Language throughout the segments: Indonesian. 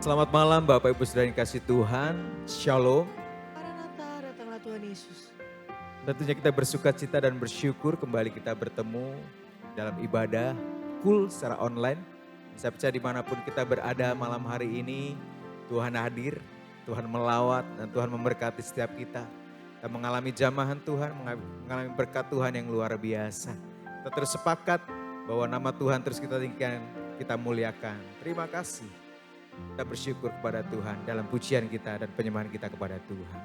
Selamat malam Bapak Ibu Saudara yang kasih Tuhan, Shalom. Maranatha, datanglah Tuhan Yesus. Tentunya kita bersuka cita dan bersyukur kembali kita bertemu dalam ibadah full secara online. Saya percaya dimanapun kita berada malam hari ini, Tuhan hadir, Tuhan melawat dan Tuhan memberkati setiap kita. Kita mengalami jamahan Tuhan, mengalami berkat Tuhan yang luar biasa. Kita terus sepakat bahwa nama Tuhan terus kita tinggikan, kita muliakan. Terima kasih. Kita bersyukur kepada Tuhan dalam pujian kita dan penyembahan kita kepada Tuhan.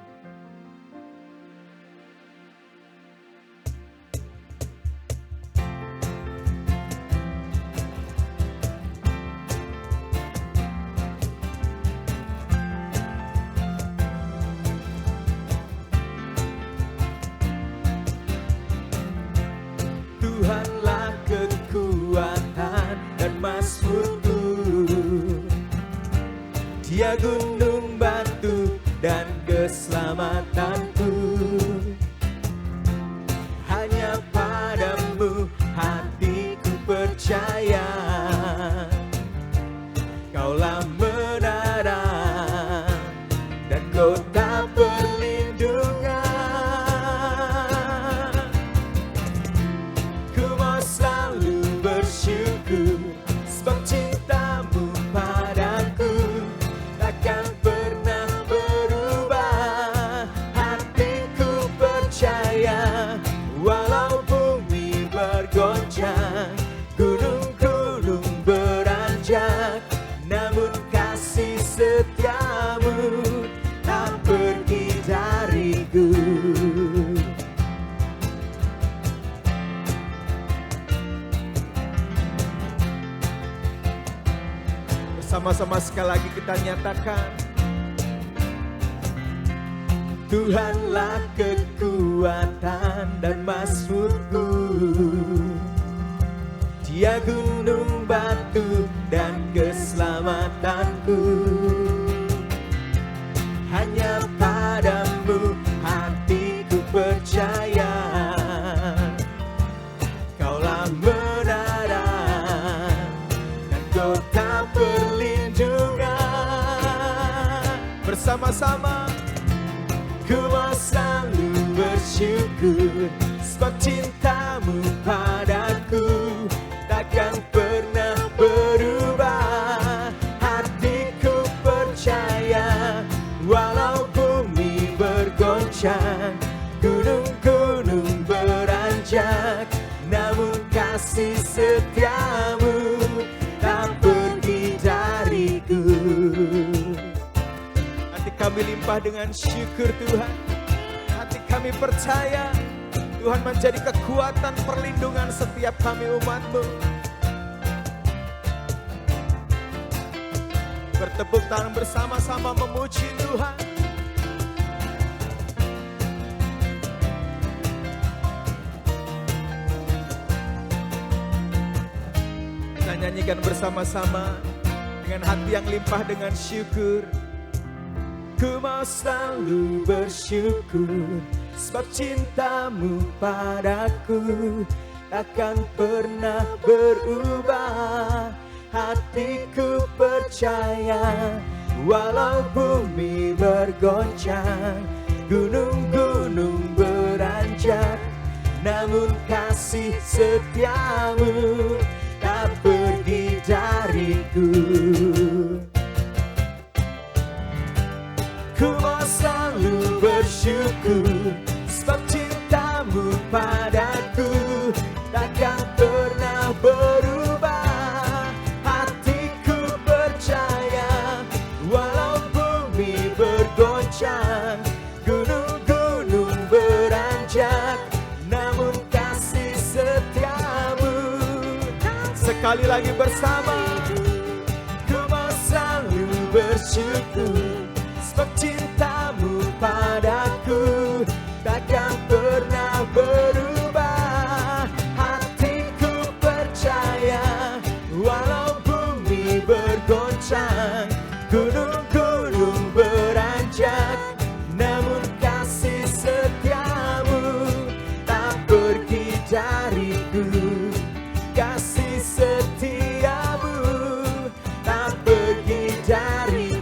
Tuhanlah kekuatan dan mazmurku, Dia gunung batu dan keselamatanku. Hanya padamu hatiku percaya, Kaulah menara dan kota perlindungan. Ku mau selalu bersyukur sebab cintamu padaku takkan pernah berubah. Hatiku percaya walau bumi bergoncang, gunung-gunung beranjak, namun kasih setiamu tak pergi dariku. Bersama-sama sekali lagi kita nyatakan, Tuhanlah kekuatan dan mazmurku, Dia gunung batu dan keselamatanku. Hanya padamu hatiku percaya, Kaulah menara dan kota perlindungan. Bersama-sama ku mau selalu bersyukur sebab cintamu padaku takkan pernah berubah. Hatiku percaya walau bumi bergoncang, gunung-gunung beranjak, namun kasih setiamu tak pergi dariku. Hati kami limpah dengan syukur Tuhan. Hati kami percaya Tuhan menjadi kekuatan perlindungan setiap kami umat-Mu. Bertepuk tangan bersama-sama memuji Tuhan. Kita nyanyikan bersama-sama dengan hati yang limpah dengan syukur. Ku mau selalu bersyukur sebab cintamu padaku takkan pernah berubah. Hatiku percaya walau bumi bergoncang, gunung-gunung beranjak, namun kasih setiamu tak pergi dariku. Ku mau selalu bersyukur sebab cintamu padaku takkan pernah berubah. Hatiku percaya walau bumi bergoncang, gunung-gunung beranjak, namun kasih setiamu. Sekali lagi bersama, ku mau selalu bersyukur sebab cintamu padaku takkan pernah berubah. Hatiku percaya walau bumi bergoncang, gunung-gunung beranjak, namun kasih setiamu tak pergi dariku. Kasih setiamu tak pergi dariku.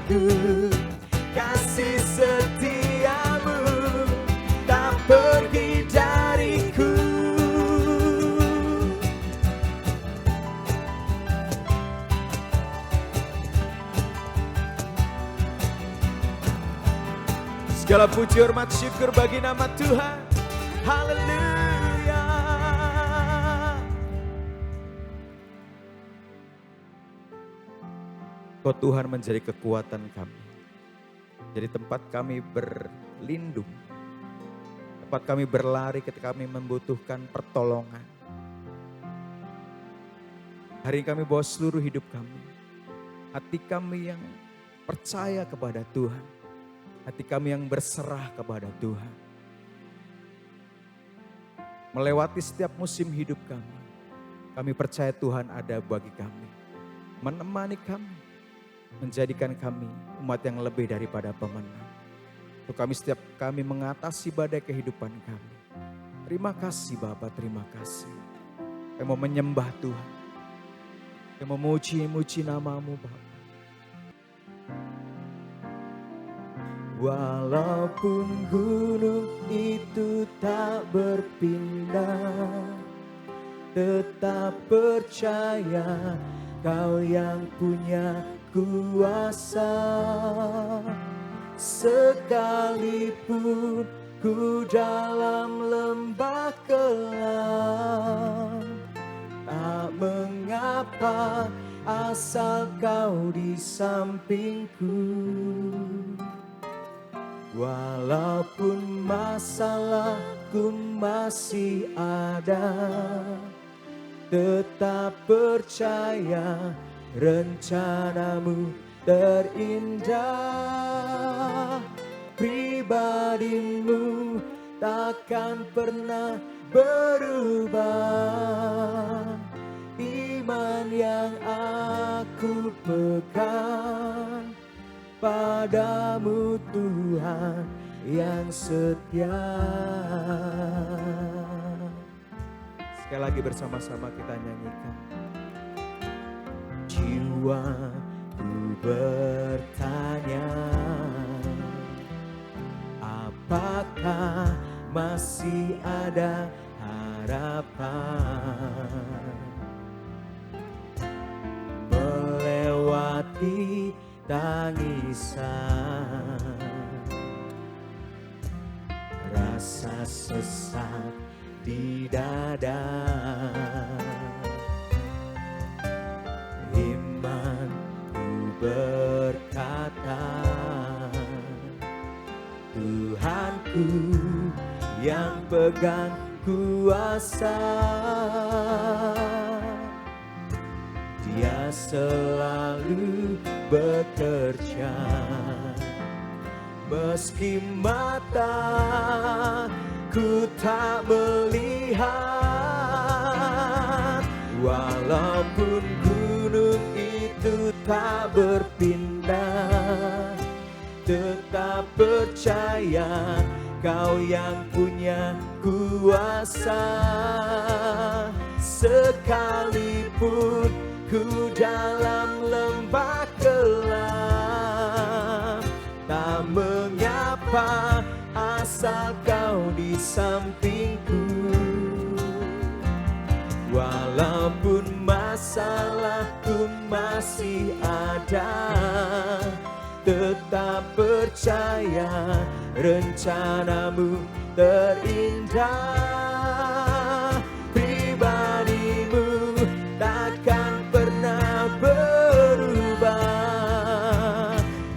Segala puji hormat syukur bagi nama Tuhan. Haleluya. Kau Tuhan menjadi kekuatan kami. Jadi tempat kami berlindung. Tempat kami berlari ketika kami membutuhkan pertolongan. Hari ini kami bawa seluruh hidup kami. Hati kami yang percaya kepada Tuhan. Hati kami yang berserah kepada Tuhan. Melewati setiap musim hidup kami. Kami percaya Tuhan ada bagi kami. Menemani kami. Menjadikan kami umat yang lebih daripada pemenang. Untuk setiap kami mengatasi badai kehidupan kami. Terima kasih Bapa, terima kasih. Kami mau menyembah Tuhan. Kami memuji-muji nama-Mu Bapa. Walaupun gunung itu tak berpindah, tetap percaya Kau yang punya kuasa. Sekalipun ku dalam lembah kelam, tak mengapa asal Kau di sampingku. Walaupun masalahku masih ada, tetap percaya rencana-Mu terindah. Pribadi-Mu takkan pernah berubah. Iman yang aku pegang padamu Tuhan yang setia. Sekali lagi bersama-sama kita nyanyikan. Jiwaku bertanya, apakah masih ada harapan melewati tangisan, rasa sesak di dada. Imanku berkata, Tuhanku yang pegang kuasa. Dia selalu bekerja, meski mataku tak melihat. Walaupun gunung itu tak berpindah, tetap percaya Kau yang punya kuasa. Sekalipun ku dalam lembah kelam, tak mengapa asal Kau di sampingku. Walaupun masalahku masih ada, tetap percaya rencana-Mu terindah. Pribadi-Mu takkan pernah berubah.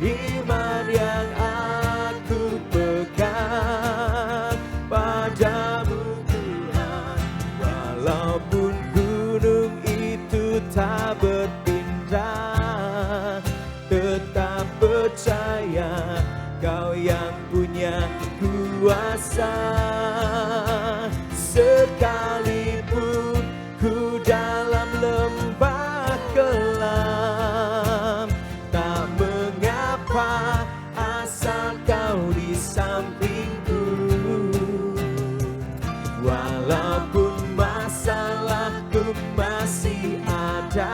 Iman yang aku pegang padamu Tuhan. Walaupun gunung itu tak berpindah, tetap percaya Kau yang punya kuasa. Sekalipun ku dalam lembah kelam, tak mengapa asal Kau di sampingku. Walaupun masalahku masih ada,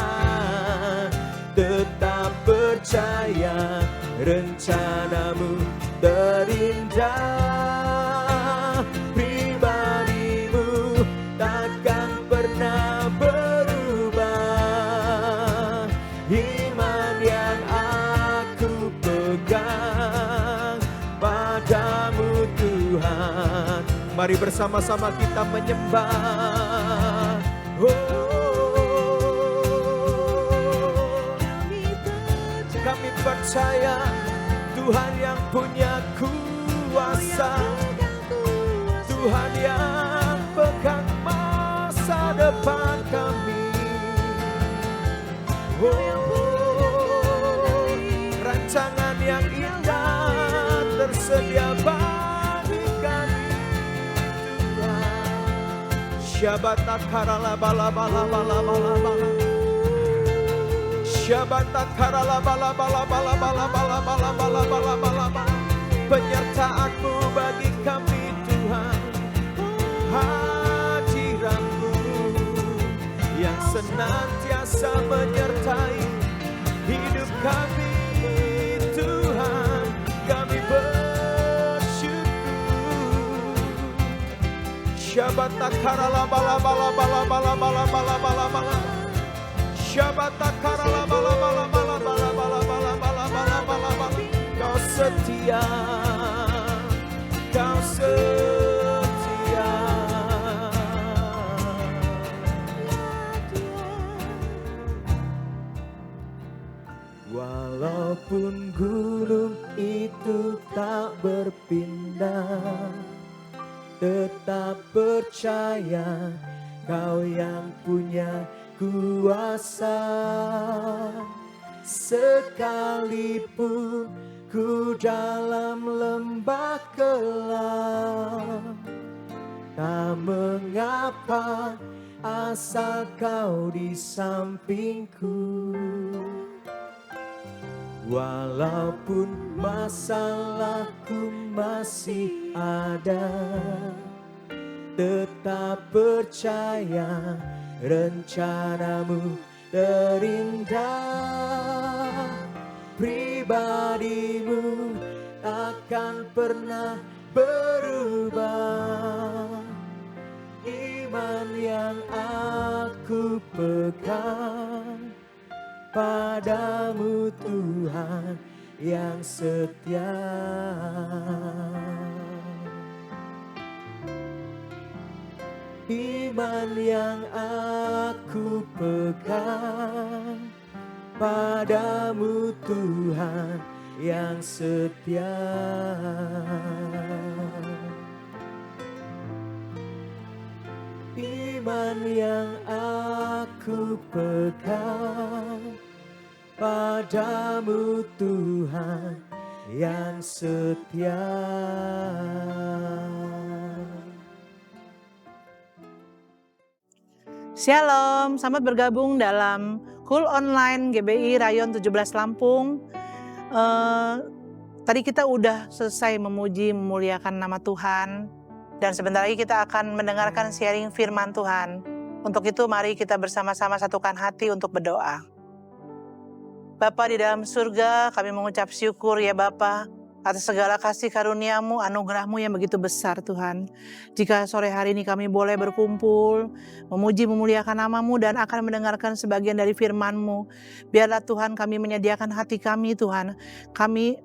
tetap percaya rencana-Mu terindah. Pribadi-Mu takkan pernah berubah. Iman yang aku pegang pada Mari bersama-sama kita menyembah. Kami percaya Tuhan yang punya kuasa, Tuhan yang pegang masa depan kami. Rancangan yang indah tersedia bagi kami, Tuhan. Syabata karala bala bala bala bala bala. Syabata karala bala bala bala bala bala bala bala bala bala bala. Penyertaan-Mu bagi kami, Tuhan. Hadirat-Mu yang senantiasa menyertai hidup kami, Tuhan. Kami bersyukur. Syabata karala bala bala bala bala bala bala bala bala. Syabata karala bala bala bala bala bala bala bala bala bala bala. Kau setia, Kau setia. Walaupun gunung itu tak berpindah, tetap percaya Kau yang punya kuasa. Sekalipun ku dalam lembah kelam, tak mengapa asal Kau di sampingku. Walaupun masalahku masih ada, tetap percaya rencana-Mu terindah. Pribadi-Mu takkan pernah berubah. Iman yang aku pegang padamu, Tuhan yang setia. Iman yang aku pegang padamu, Tuhan yang setia. Iman yang aku pegang padamu, Tuhan yang setia. Shalom, selamat bergabung dalam Cool Online GBI Rayon 17 Lampung. Tadi kita udah selesai memuji memuliakan nama Tuhan, dan sebentar lagi kita akan mendengarkan sharing firman Tuhan. Untuk itu mari kita bersama-sama satukan hati untuk berdoa. Bapa di dalam surga, kami mengucap syukur ya Bapa atas segala kasih karunia-Mu, anugerah-Mu yang begitu besar Tuhan. Jika sore hari ini kami boleh berkumpul, memuji memuliakan nama-Mu dan akan mendengarkan sebagian dari firman-Mu. Biarlah Tuhan kami menyediakan hati kami Tuhan. Kami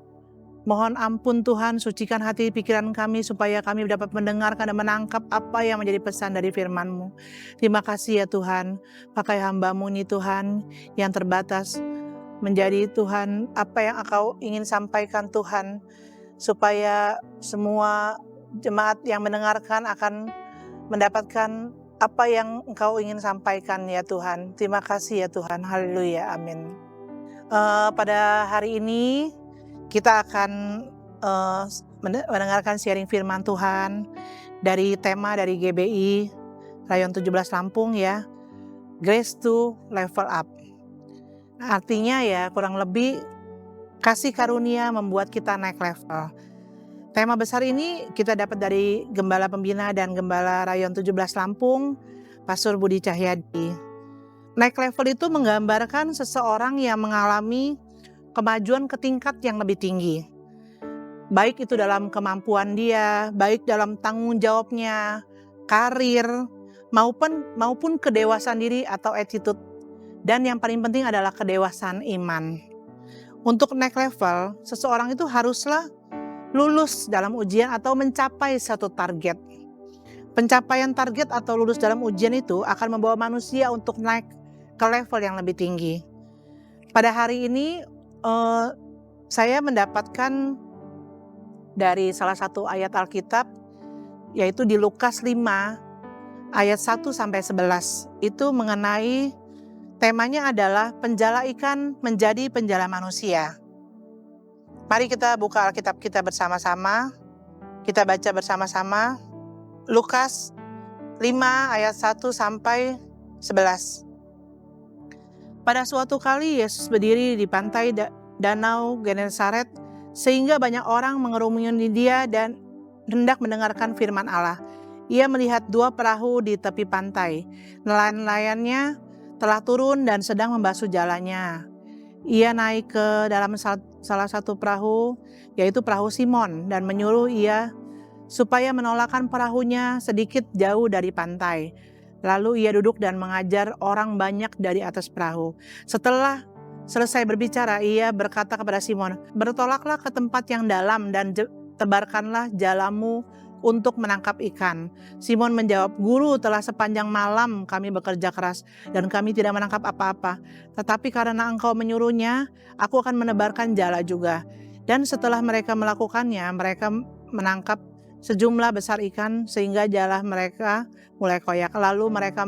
mohon ampun Tuhan, sucikan hati pikiran kami supaya kami dapat mendengarkan dan menangkap apa yang menjadi pesan dari firman-Mu. Terima kasih ya Tuhan, pakai hamba-Mu ini Tuhan yang terbatas, menjadi Tuhan apa yang Engkau ingin sampaikan Tuhan, supaya semua jemaat yang mendengarkan akan mendapatkan apa yang Engkau ingin sampaikan ya Tuhan. Terima kasih ya Tuhan, haleluya, amin. Pada hari ini kita akan mendengarkan sharing firman Tuhan dari tema dari GBI Rayon 17 Lampung ya, Grace to Level Up. Artinya ya kurang lebih kasih karunia membuat kita naik level. Tema besar ini kita dapat dari Gembala Pembina dan Gembala Rayon 17 Lampung, Pastor Budi Cahyadi. Naik level itu menggambarkan seseorang yang mengalami kemajuan ke tingkat yang lebih tinggi. Baik itu dalam kemampuan dia, baik dalam tanggung jawabnya, karir, maupun kedewasaan diri atau attitude. Dan yang paling penting adalah kedewasaan iman. Untuk naik level, seseorang itu haruslah lulus dalam ujian atau mencapai satu target. Pencapaian target atau lulus dalam ujian itu akan membawa manusia untuk naik ke level yang lebih tinggi. Pada hari ini saya mendapatkan dari salah satu ayat Alkitab, yaitu di Lukas 5 ayat 1 sampai 11. Itu mengenai, temanya adalah penjala ikan menjadi penjala manusia. Mari kita buka Alkitab kita bersama-sama. Kita baca bersama-sama Lukas 5 ayat 1 sampai 11. Pada suatu kali Yesus berdiri di pantai Danau Genesaret, sehingga banyak orang mengerumuni dia dan hendak mendengarkan firman Allah. Ia melihat 2 perahu di tepi pantai. Nelayan-nelayannya telah turun dan sedang membasuh jalannya. Ia naik ke dalam salah satu perahu, yaitu perahu Simon, dan menyuruh ia supaya menolakkan perahunya sedikit jauh dari pantai. Lalu ia duduk dan mengajar orang banyak dari atas perahu. Setelah selesai berbicara, ia berkata kepada Simon, "Bertolaklah ke tempat yang dalam dan tebarkanlah jalamu untuk menangkap ikan." Simon menjawab, "Guru, telah sepanjang malam kami bekerja keras dan kami tidak menangkap apa-apa. Tetapi karena engkau menyuruhnya, aku akan menebarkan jala juga." Dan setelah mereka melakukannya, mereka menangkap sejumlah besar ikan sehingga jala mereka mulai koyak. Lalu mereka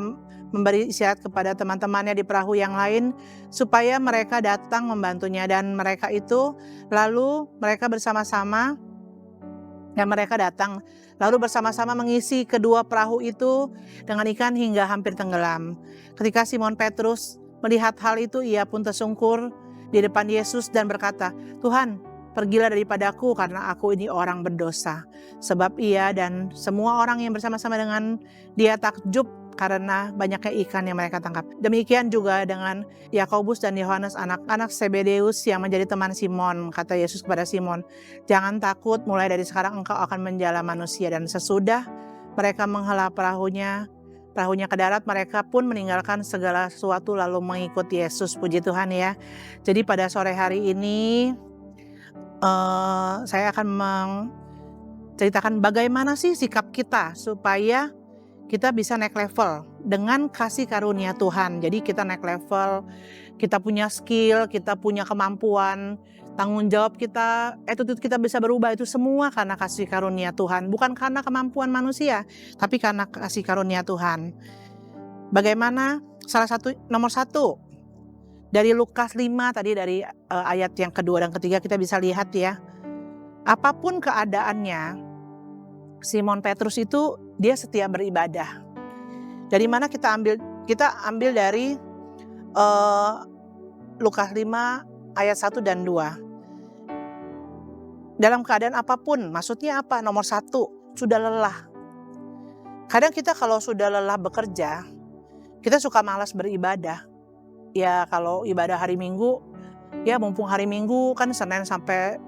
memberi isyarat kepada teman-temannya di perahu yang lain supaya mereka datang membantunya. Dan mereka itu lalu mereka bersama-sama datang lalu bersama-sama mengisi kedua perahu itu dengan ikan hingga hampir tenggelam. Ketika Simon Petrus melihat hal itu, ia pun tersungkur di depan Yesus dan berkata, "Tuhan, pergilah daripadaku karena aku ini orang berdosa." Sebab ia dan semua orang yang bersama-sama dengan dia takjub karena banyaknya ikan yang mereka tangkap. Demikian juga dengan Yakobus dan Yohanes, anak-anak Zebedeus yang menjadi teman Simon. Kata Yesus kepada Simon, "Jangan takut, mulai dari sekarang engkau akan menjala manusia." Dan sesudah mereka menghela perahunya ke darat, mereka pun meninggalkan segala sesuatu lalu mengikut Yesus. Puji Tuhan ya. Jadi pada sore hari ini saya akan menceritakan bagaimana sih sikap kita supaya kita bisa naik level dengan kasih karunia Tuhan. Jadi kita naik level, kita punya skill, kita punya kemampuan, tanggung jawab kita, attitude kita bisa berubah, itu semua karena kasih karunia Tuhan. Bukan karena kemampuan manusia, tapi karena kasih karunia Tuhan. Bagaimana? Nomor satu, dari Lukas 5 tadi, dari ayat yang kedua dan ketiga kita bisa lihat ya. Apapun keadaannya, Simon Petrus itu dia setia beribadah. Dari mana kita ambil? Kita ambil dari Lukas 5 ayat 1 dan 2. Dalam keadaan apapun, maksudnya apa? Nomor satu, sudah lelah. Kadang kita kalau sudah lelah bekerja, kita suka malas beribadah. Ya kalau ibadah hari Minggu, ya mumpung hari Minggu kan Senin sampai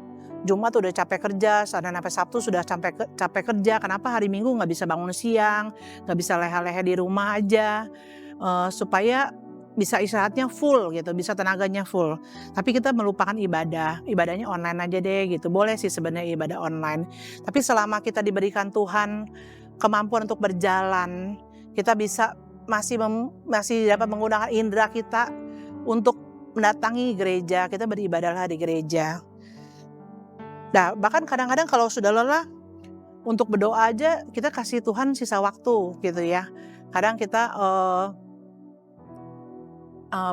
Jumat udah capek kerja, Senin sampai Sabtu sudah capek kerja. Kenapa hari Minggu nggak bisa bangun siang, nggak bisa leha-leha di rumah aja, supaya bisa istirahatnya full gitu, bisa tenaganya full. Tapi kita melupakan ibadahnya online aja deh gitu. Boleh sih sebenarnya ibadah online. Tapi selama kita diberikan Tuhan kemampuan untuk berjalan, kita bisa masih dapat menggunakan indera kita untuk mendatangi gereja, kita beribadahlah di gereja. Nah, bahkan kadang-kadang kalau sudah lelah untuk berdoa aja kita kasih Tuhan sisa waktu gitu ya. Kadang kita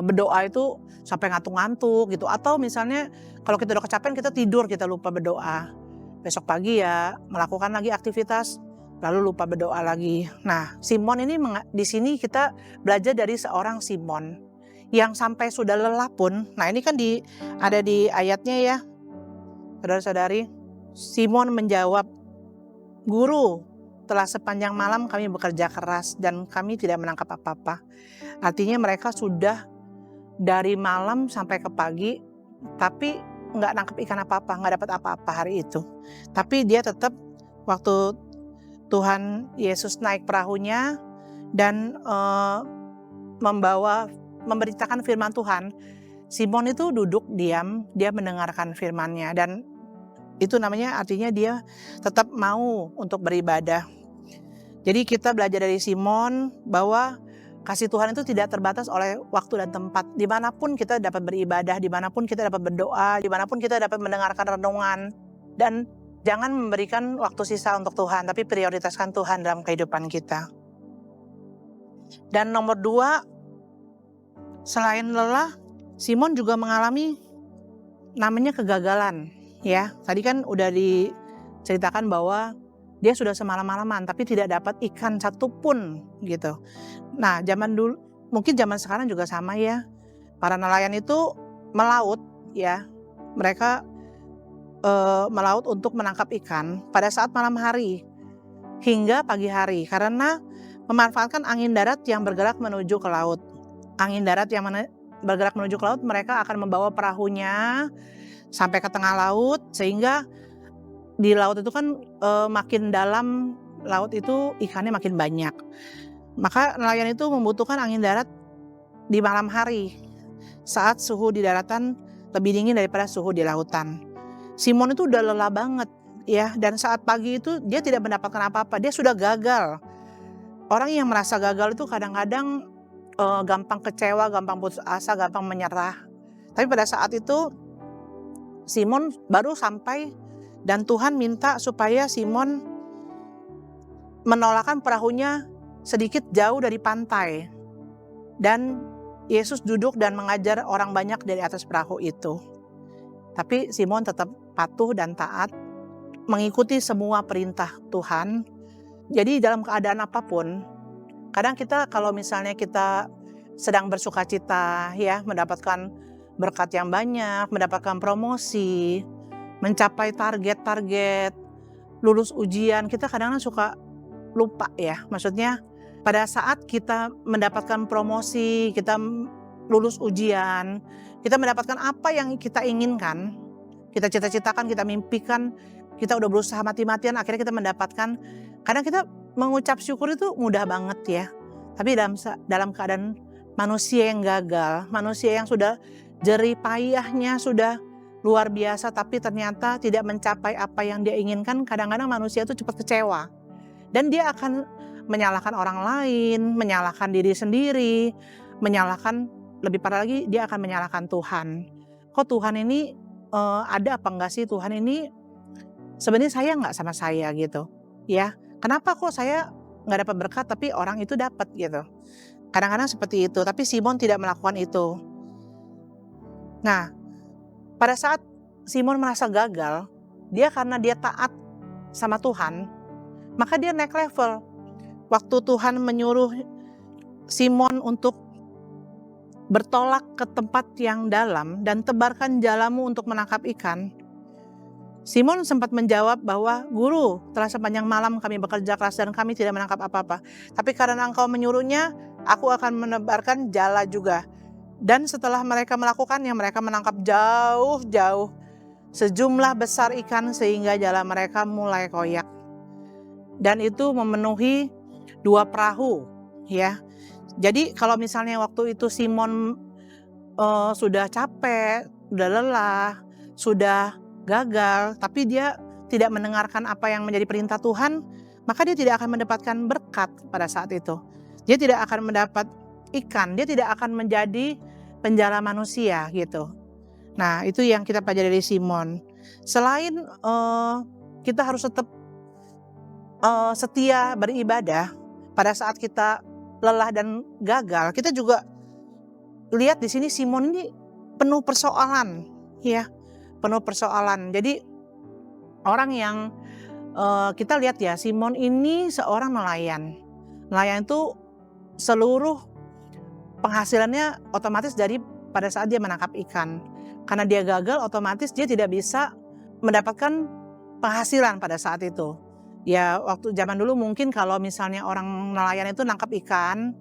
berdoa itu sampai ngantuk-ngantuk gitu. Atau misalnya kalau kita udah kecapean kita tidur, kita lupa berdoa. Besok pagi ya melakukan lagi aktivitas lalu lupa berdoa lagi. Nah, Simon ini di sini kita belajar dari seorang Simon yang sampai sudah lelah pun. Nah, ini kan ada di ayatnya ya. Saudara-saudari, Simon menjawab, "Guru, telah sepanjang malam kami bekerja keras dan kami tidak menangkap apa-apa." Artinya mereka sudah dari malam sampai ke pagi, tapi nggak nangkep ikan apa-apa, nggak dapat apa-apa hari itu. Tapi dia tetap waktu Tuhan Yesus naik perahunya dan memberitakan firman Tuhan, Simon itu duduk diam, dia mendengarkan firman-Nya, dan itu namanya artinya dia tetap mau untuk beribadah. Jadi kita belajar dari Simon bahwa kasih Tuhan itu tidak terbatas oleh waktu dan tempat. Dimanapun kita dapat beribadah, dimanapun kita dapat berdoa, dimanapun kita dapat mendengarkan renungan. Dan jangan memberikan waktu sisa untuk Tuhan, tapi prioritaskan Tuhan dalam kehidupan kita. Dan nomor 2, selain lelah, Simon juga mengalami namanya kegagalan. Ya, tadi kan udah diceritakan bahwa dia sudah semalam-malaman tapi tidak dapat ikan satupun gitu. Nah, zaman dulu, mungkin zaman sekarang juga sama ya. Para nelayan itu melaut ya. Mereka melaut untuk menangkap ikan pada saat malam hari hingga pagi hari karena memanfaatkan angin darat yang bergerak menuju ke laut. Angin darat yang bergerak menuju ke laut, mereka akan membawa perahunya sampai ke tengah laut sehingga di laut itu kan makin dalam laut itu ikannya makin banyak. Maka nelayan itu membutuhkan angin darat di malam hari saat suhu di daratan lebih dingin daripada suhu di lautan. Simon itu udah lelah banget ya, dan saat pagi itu dia tidak mendapatkan apa-apa, dia sudah gagal. Orang yang merasa gagal itu kadang-kadang gampang kecewa, gampang putus asa, gampang menyerah. Tapi pada saat itu Simon baru sampai dan Tuhan minta supaya Simon menolakkan perahunya sedikit jauh dari pantai. Dan Yesus duduk dan mengajar orang banyak dari atas perahu itu. Tapi Simon tetap patuh dan taat, mengikuti semua perintah Tuhan. Jadi dalam keadaan apapun, kadang kita kalau misalnya kita sedang bersuka cita ya, mendapatkan berkat yang banyak, mendapatkan promosi, mencapai target-target, lulus ujian, kita kadang-kadang suka lupa ya. Maksudnya pada saat kita mendapatkan promosi, kita lulus ujian, kita mendapatkan apa yang kita inginkan, kita cita-citakan, kita mimpikan, kita udah berusaha mati-matian, akhirnya kita mendapatkan. Kadang kita mengucap syukur itu mudah banget ya. Tapi dalam keadaan manusia yang gagal, manusia yang sudah jerih payahnya, sudah luar biasa tapi ternyata tidak mencapai apa yang dia inginkan, kadang-kadang manusia itu cepat kecewa. Dan dia akan menyalahkan orang lain, menyalahkan diri sendiri, menyalahkan, lebih parah lagi dia akan menyalahkan Tuhan. Kok Tuhan ini ada apa enggak sih, Tuhan ini sebenarnya sayang enggak sama saya gitu. Ya, kenapa kok saya enggak dapat berkat tapi orang itu dapat gitu. Kadang-kadang seperti itu, tapi Simon tidak melakukan itu. Nah, pada saat Simon merasa gagal, karena dia taat sama Tuhan, maka dia naik level. Waktu Tuhan menyuruh Simon untuk bertolak ke tempat yang dalam dan tebarkan jalamu untuk menangkap ikan, Simon sempat menjawab bahwa, "Guru, telah sepanjang malam kami bekerja keras dan kami tidak menangkap apa-apa. Tapi karena engkau menyuruhnya, aku akan menebarkan jala juga." Dan setelah mereka melakukannya, mereka menangkap jauh-jauh sejumlah besar ikan sehingga jala mereka mulai koyak. Dan itu memenuhi 2 perahu ya. Jadi kalau misalnya waktu itu Simon sudah capek, sudah lelah, sudah gagal, tapi dia tidak mendengarkan apa yang menjadi perintah Tuhan, maka dia tidak akan mendapatkan berkat pada saat itu. Dia tidak akan mendapat ikan, dia tidak akan menjadi penjala manusia gitu. Nah, itu yang kita pelajari dari Simon. Selain kita harus tetap setia beribadah pada saat kita lelah dan gagal, kita juga lihat di sini Simon ini penuh persoalan, ya, penuh persoalan. Jadi orang yang kita lihat ya, Simon ini seorang nelayan. Nelayan itu seluruh penghasilannya otomatis dari pada saat dia menangkap ikan. Karena dia gagal, otomatis dia tidak bisa mendapatkan penghasilan pada saat itu. Ya waktu zaman dulu mungkin kalau misalnya orang nelayan itu nangkap ikan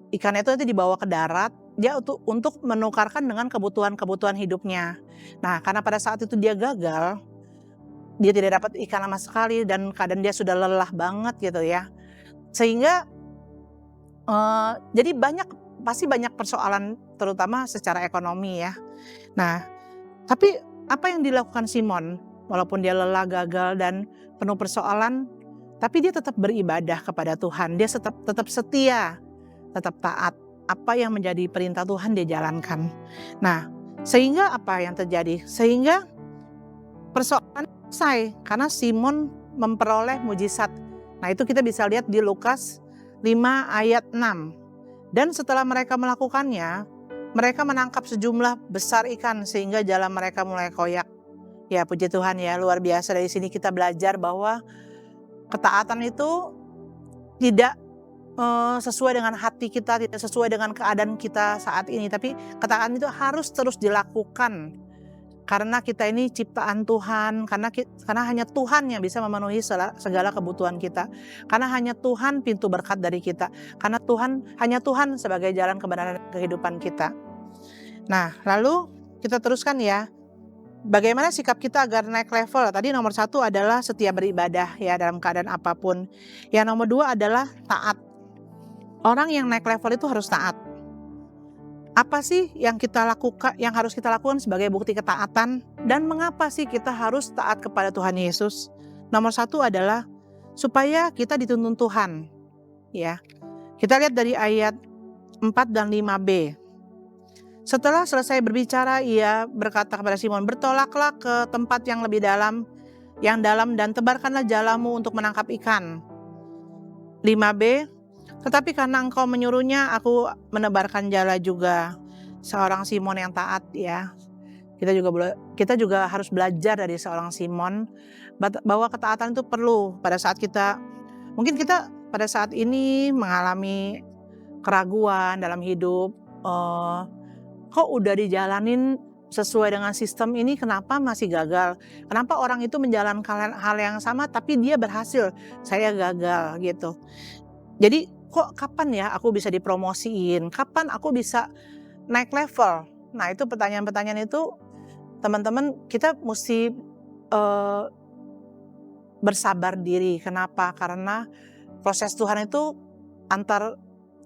itu nanti dibawa ke darat, dia untuk menukarkan dengan kebutuhan hidupnya. Nah karena pada saat itu dia gagal, dia tidak dapat ikan sama sekali dan keadaan dia sudah lelah banget gitu ya. Sehingga jadi pasti banyak persoalan terutama secara ekonomi ya. Nah, tapi apa yang dilakukan Simon? Walaupun dia lelah, gagal dan penuh persoalan, tapi dia tetap beribadah kepada Tuhan. Dia tetap setia, tetap taat. Apa yang menjadi perintah Tuhan dia jalankan. Nah, sehingga apa yang terjadi? Sehingga persoalan selesai karena Simon memperoleh mujizat. Nah, itu kita bisa lihat di Lukas 5 ayat 6. Dan setelah mereka melakukannya, mereka menangkap sejumlah besar ikan sehingga jalan mereka mulai koyak. Ya, puji Tuhan ya, luar biasa. Dari sini kita belajar bahwa ketaatan itu tidak sesuai dengan hati kita, tidak sesuai dengan keadaan kita saat ini. Tapi ketaatan itu harus terus dilakukan. Karena kita ini ciptaan Tuhan, karena hanya Tuhan yang bisa memenuhi segala kebutuhan kita. Karena hanya Tuhan pintu berkat dari kita. Karena hanya Tuhan sebagai jalan kebenaran kehidupan kita. Nah, lalu kita teruskan ya. Bagaimana sikap kita agar naik level? Tadi nomor 1 adalah setia beribadah ya dalam keadaan apapun. Yang nomor 2 adalah taat. Orang yang naik level itu harus taat. Apa sih yang harus kita lakukan sebagai bukti ketaatan? Dan mengapa sih kita harus taat kepada Tuhan Yesus? Nomor 1 adalah supaya kita dituntun Tuhan. Ya. Kita lihat dari ayat 4 dan 5b. Setelah selesai berbicara, ia berkata kepada Simon, "Bertolaklah ke tempat yang lebih dalam, dan tebarkanlah jalamu untuk menangkap ikan." 5b, tetapi karena engkau menyuruhnya, aku menebarkan jala juga. Seorang Simon yang taat ya. Kita juga harus belajar dari seorang Simon bahwa ketaatan itu perlu pada saat mungkin kita pada saat ini mengalami keraguan dalam hidup. Kok udah dijalanin sesuai dengan sistem ini, kenapa masih gagal? Kenapa orang itu menjalankan hal yang sama tapi dia berhasil, saya gagal gitu. Jadi kapan ya aku bisa dipromosiin? Kapan aku bisa naik level? Nah, itu pertanyaan-pertanyaan itu teman-teman kita mesti bersabar diri. Kenapa? Karena proses Tuhan itu antar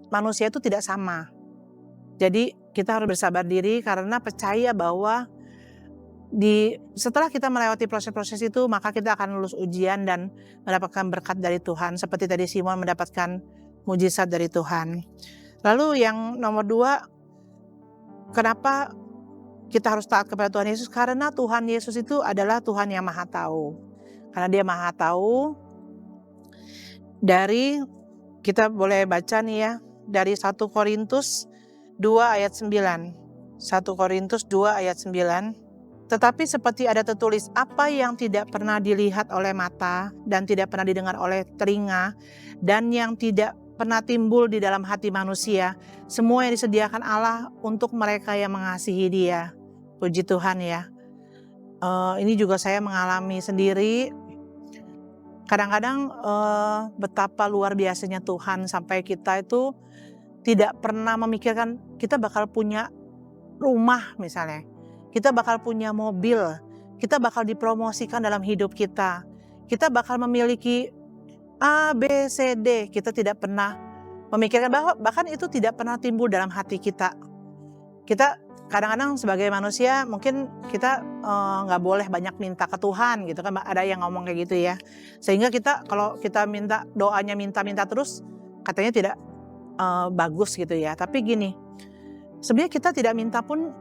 manusia itu tidak sama. Jadi kita harus bersabar diri karena percaya bahwa setelah kita melewati proses-proses itu, maka kita akan lulus ujian dan mendapatkan berkat dari Tuhan. Seperti tadi Simon mendapatkan mujizat dari Tuhan. Lalu yang nomor 2, kenapa kita harus taat kepada Tuhan Yesus? Karena Tuhan Yesus itu adalah Tuhan yang Maha Tahu. Karena Dia Maha Tahu. Kita boleh baca nih ya, dari 1 Korintus 2 ayat 9. 1 Korintus 2 ayat 9. Tetapi seperti ada tertulis, apa yang tidak pernah dilihat oleh mata dan tidak pernah didengar oleh telinga dan yang tidak pernah timbul di dalam hati manusia, semua yang disediakan Allah untuk mereka yang mengasihi Dia. Puji Tuhan ya. Ini juga saya mengalami sendiri. Kadang-kadang betapa luar biasanya Tuhan sampai kita itu tidak pernah memikirkan kita bakal punya rumah misalnya. Kita bakal punya mobil, kita bakal dipromosikan dalam hidup kita. Kita bakal memiliki A, B, C, D. Kita tidak pernah memikirkan bahkan itu tidak pernah timbul dalam hati kita. Kita kadang-kadang sebagai manusia mungkin kita nggak boleh banyak minta ke Tuhan gitu kan. Ada yang ngomong kayak gitu ya. Sehingga kalau kita minta doanya minta-minta terus katanya tidak bagus gitu ya. Tapi gini, sebenarnya kita tidak minta pun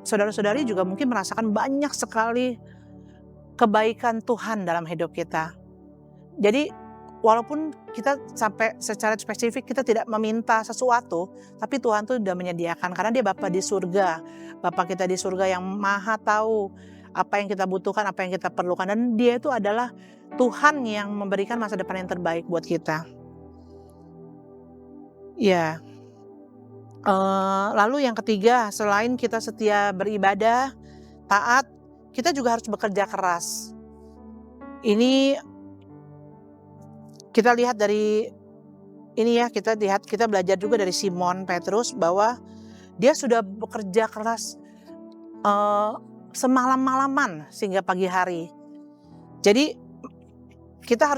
saudara-saudari juga mungkin merasakan banyak sekali kebaikan Tuhan dalam hidup kita. Jadi walaupun kita sampai secara spesifik kita tidak meminta sesuatu, tapi Tuhan tuh sudah menyediakan karena Dia Bapa di surga. Bapa kita di surga yang Maha tahu apa yang kita butuhkan, apa yang kita perlukan. Dan Dia itu adalah Tuhan yang memberikan masa depan yang terbaik buat kita. Ya. Lalu yang ketiga, selain kita setia beribadah, taat, kita juga harus bekerja keras. Ini kita lihat dari kita belajar juga dari Simon Petrus bahwa dia sudah bekerja keras semalam-malaman sehingga pagi hari. Jadi kita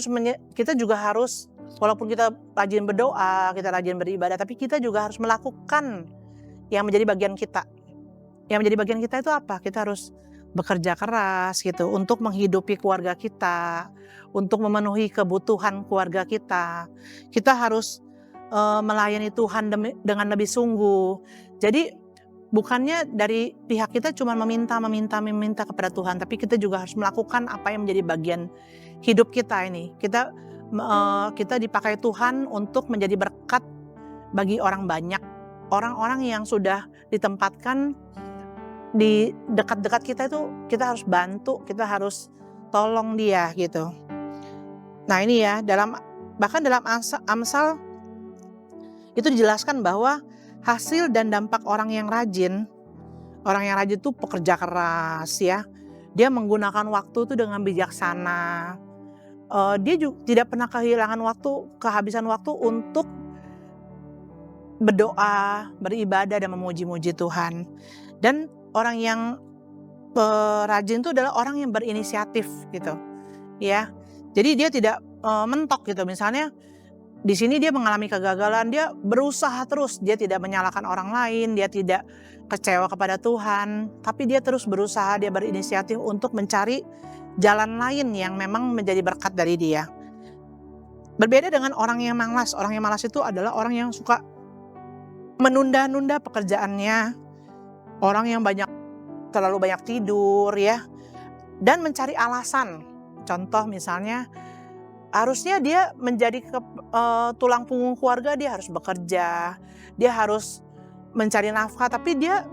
juga harus, walaupun kita rajin berdoa, kita rajin beribadah, tapi kita juga harus melakukan yang menjadi bagian kita. Yang menjadi bagian kita itu apa? Kita harus bekerja keras gitu untuk menghidupi keluarga kita, untuk memenuhi kebutuhan keluarga kita. Kita harus melayani Tuhan dengan lebih sungguh. Jadi bukannya dari pihak kita cuma meminta kepada Tuhan, tapi kita juga harus melakukan apa yang menjadi bagian hidup kita ini. Kita dipakai Tuhan untuk menjadi berkat bagi orang banyak. Orang-orang yang sudah ditempatkan di dekat-dekat kita itu kita harus bantu, kita harus tolong dia gitu. Nah ini ya, bahkan dalam Amsal itu dijelaskan bahwa hasil dan dampak orang yang rajin itu pekerja keras ya. Dia menggunakan waktu itu dengan bijaksana. Dia juga tidak pernah kehabisan waktu untuk berdoa, beribadah dan memuji-muji Tuhan. Dan orang yang rajin itu adalah orang yang berinisiatif gitu. Ya. Jadi dia tidak mentok gitu. Misalnya di sini dia mengalami kegagalan, dia berusaha terus, dia tidak menyalahkan orang lain, dia tidak kecewa kepada Tuhan, tapi dia terus berusaha, dia berinisiatif untuk mencari jalan lain yang memang menjadi berkat dari dia. Berbeda dengan orang yang malas itu adalah orang yang suka menunda-nunda pekerjaannya, orang yang terlalu banyak tidur ya, dan mencari alasan. Contoh misalnya, harusnya dia menjadi tulang punggung keluarga, dia harus bekerja, dia harus mencari nafkah, tapi dia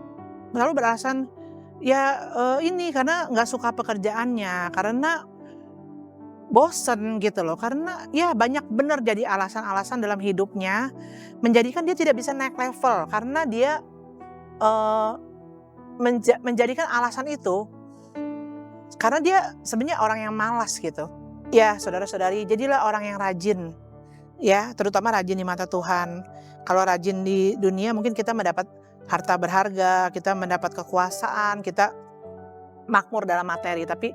selalu beralasan ini karena nggak suka pekerjaannya, karena bosen gitu loh, karena ya banyak benar jadi alasan-alasan dalam hidupnya menjadikan dia tidak bisa naik level, karena dia menjadikan alasan itu karena dia sebenarnya orang yang malas gitu. Ya saudara-saudari, jadilah orang yang rajin ya, terutama rajin di mata Tuhan. Kalau rajin di dunia mungkin kita mendapat harta berharga, kita mendapat kekuasaan, kita makmur dalam materi. Tapi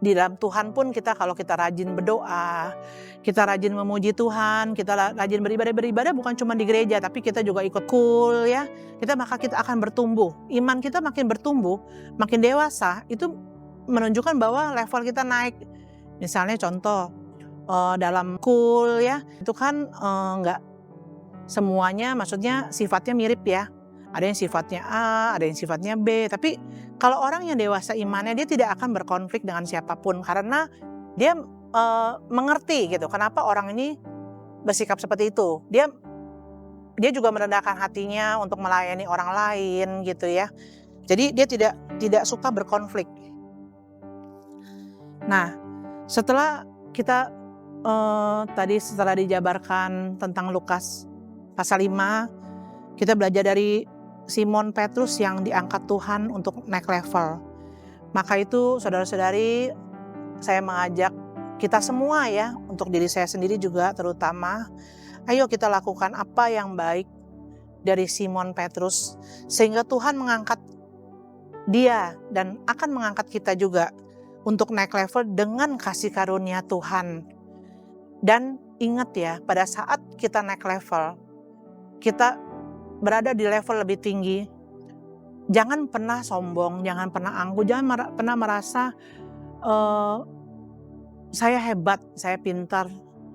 di dalam Tuhan pun kalau kita rajin berdoa, kita rajin memuji Tuhan, kita rajin beribadah bukan cuma di gereja, tapi kita juga ikut ya. Maka kita akan bertumbuh. Iman kita makin bertumbuh, makin dewasa, itu menunjukkan bahwa level kita naik. Misalnya contoh dalam ya, itu kan nggak semuanya, maksudnya sifatnya mirip ya. Ada yang sifatnya A, ada yang sifatnya B. Tapi kalau orang yang dewasa imannya, dia tidak akan berkonflik dengan siapapun karena dia mengerti gitu kenapa orang ini bersikap seperti itu. Dia juga merendahkan hatinya untuk melayani orang lain gitu ya. Jadi dia tidak suka berkonflik. Nah, setelah kita tadi setelah dijabarkan tentang Lukas pasal 5, kita belajar dari Simon Petrus yang diangkat Tuhan untuk naik level. Maka itu saudara-saudari, saya mengajak kita semua ya, untuk diri saya sendiri juga terutama, ayo kita lakukan apa yang baik dari Simon Petrus, sehingga Tuhan mengangkat dia dan akan mengangkat kita juga untuk naik level dengan kasih karunia Tuhan. Dan ingat ya, pada saat kita naik level, kita berada di level lebih tinggi, jangan pernah sombong, jangan pernah angkuh, jangan pernah merasa saya hebat, saya pintar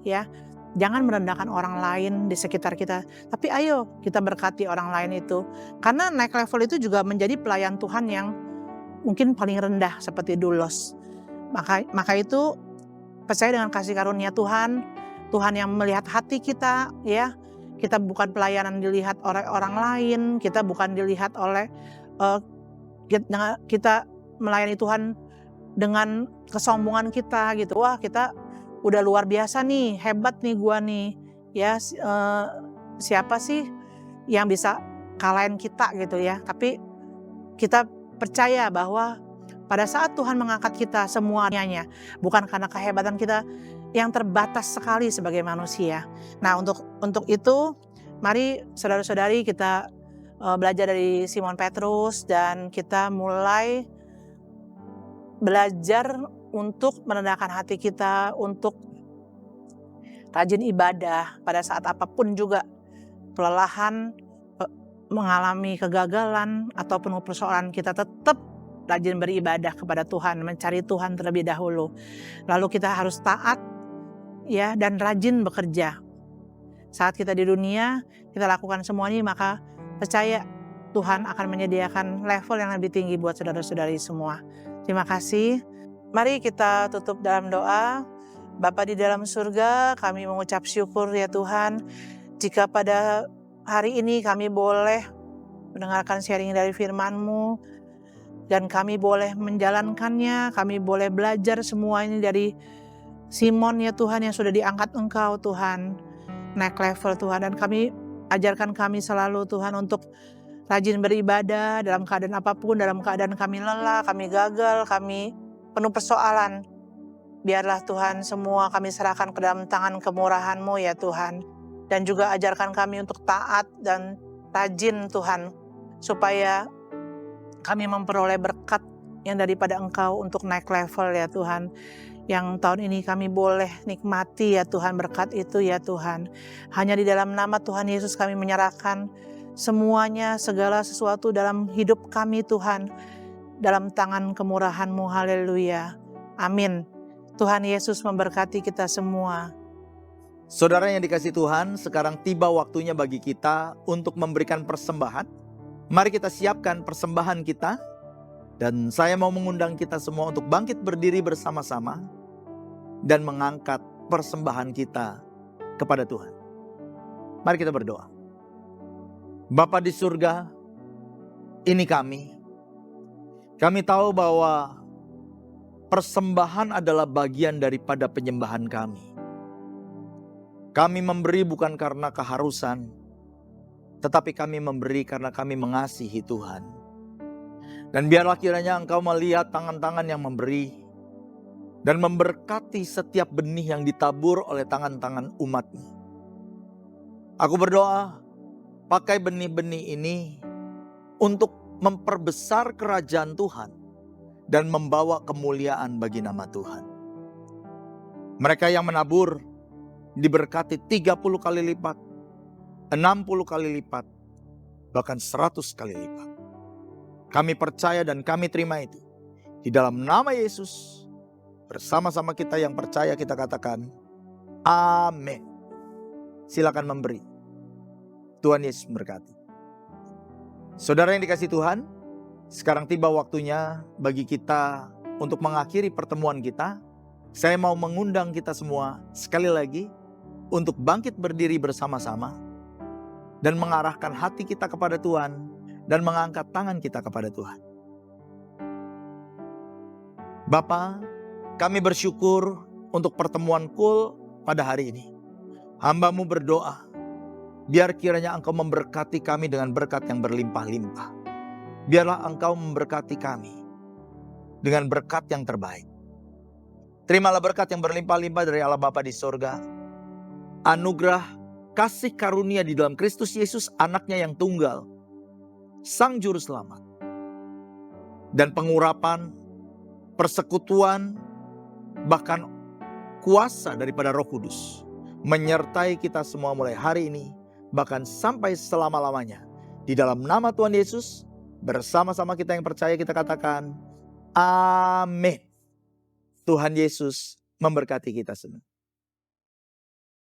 ya. Jangan merendahkan orang lain di sekitar kita, tapi ayo kita berkati orang lain itu. Karena naik level itu juga menjadi pelayan Tuhan yang mungkin paling rendah seperti Dulos. Maka itu percaya dengan kasih karunia Tuhan yang melihat hati kita ya. Kita bukan pelayanan dilihat oleh orang lain, kita bukan dilihat oleh kita melayani Tuhan dengan kesombongan kita gitu. Wah, kita udah luar biasa nih, hebat nih gua nih. Ya, siapa sih yang bisa kalahin kita gitu ya. Tapi kita percaya bahwa pada saat Tuhan mengangkat kita semuanya, bukan karena kehebatan kita yang terbatas sekali sebagai manusia. Nah, untuk itu mari saudara-saudari kita belajar dari Simon Petrus dan kita mulai belajar untuk merendahkan hati kita, untuk rajin ibadah pada saat apapun juga, kelelahan, mengalami kegagalan ataupun persoalan, kita tetap rajin beribadah kepada Tuhan, mencari Tuhan terlebih dahulu. Lalu kita harus taat ya dan rajin bekerja. Saat kita di dunia, kita lakukan semua ini, maka percaya Tuhan akan menyediakan level yang lebih tinggi buat saudara-saudari semua. Terima kasih. Mari kita tutup dalam doa. Bapa di dalam surga, kami mengucap syukur ya Tuhan, jika pada hari ini kami boleh mendengarkan sharing dari firman-Mu, dan kami boleh menjalankannya, kami boleh belajar semua ini dari Simon ya Tuhan yang sudah diangkat Engkau Tuhan, naik level Tuhan, dan ajarkan kami selalu Tuhan untuk rajin beribadah dalam keadaan apapun, dalam keadaan kami lelah, kami gagal, kami penuh persoalan. Biarlah Tuhan semua kami serahkan ke dalam tangan kemurahan-Mu ya Tuhan. Dan juga ajarkan kami untuk taat dan rajin Tuhan, supaya kami memperoleh berkat yang daripada Engkau untuk naik level ya Tuhan. Yang tahun ini kami boleh nikmati ya Tuhan berkat itu ya Tuhan. Hanya di dalam nama Tuhan Yesus kami menyerahkan semuanya, segala sesuatu dalam hidup kami Tuhan, dalam tangan kemurahan-Mu. Haleluya. Amin. Tuhan Yesus memberkati kita semua. Saudara yang dikasihi Tuhan, sekarang tiba waktunya bagi kita untuk memberikan persembahan. Mari kita siapkan persembahan kita. Dan saya mau mengundang kita semua untuk bangkit berdiri bersama-sama dan mengangkat persembahan kita kepada Tuhan. Mari kita berdoa. Bapa di surga, ini kami. Kami tahu bahwa persembahan adalah bagian daripada penyembahan kami. Kami memberi bukan karena keharusan, tetapi kami memberi karena kami mengasihi Tuhan. Dan biarlah kiranya Engkau melihat tangan-tangan yang memberi dan memberkati setiap benih yang ditabur oleh tangan-tangan umat-Mu. Aku berdoa, pakai benih-benih ini untuk memperbesar kerajaan Tuhan dan membawa kemuliaan bagi nama Tuhan. Mereka yang menabur diberkati 30 kali lipat, 60 kali lipat, bahkan 100 kali lipat. Kami percaya dan kami terima itu. Di dalam nama Yesus, bersama-sama kita yang percaya kita katakan, amin. Silakan memberi. Tuhan Yesus memberkati. Saudara yang dikasihi Tuhan, sekarang tiba waktunya bagi kita untuk mengakhiri pertemuan kita. Saya mau mengundang kita semua sekali lagi untuk bangkit berdiri bersama-sama dan mengarahkan hati kita kepada Tuhan dan mengangkat tangan kita kepada Tuhan. Bapa, kami bersyukur untuk pertemuan kul pada hari ini. Hamba-Mu berdoa, biar kiranya Engkau memberkati kami dengan berkat yang berlimpah-limpah. Biarlah Engkau memberkati kami dengan berkat yang terbaik. Terimalah berkat yang berlimpah-limpah dari Allah Bapa di sorga. Anugerah kasih karunia di dalam Kristus Yesus, anaknya yang tunggal, Sang Juru Selamat. Dan pengurapan, persekutuan, bahkan kuasa daripada Roh Kudus menyertai kita semua mulai hari ini, bahkan sampai selama-lamanya. Di dalam nama Tuhan Yesus, bersama-sama kita yang percaya kita katakan, amin. Tuhan Yesus memberkati kita semua.